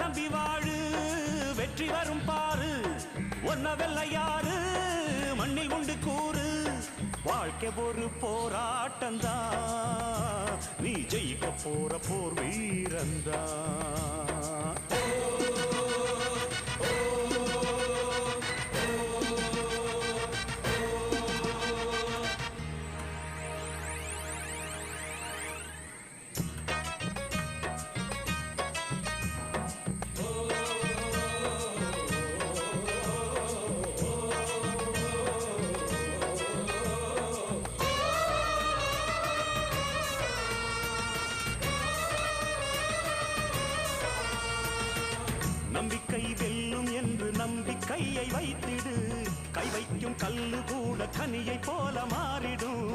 நம்பி வாழு வெற்றி வரும் பாரு ஒன்ன வெல்ல யாரு மண்ணில் உண்டு கூறு வாழ்க்கை ஒரு போராட்டந்தா நீ ஜெயிக்க போற போர் வீரந்தா நம்பிக்கை வெல்லும் என்று நம்பிக்கையை வைத்திடு கை வைக்கும் கல்லு கூட கனியை போல மாறிடும்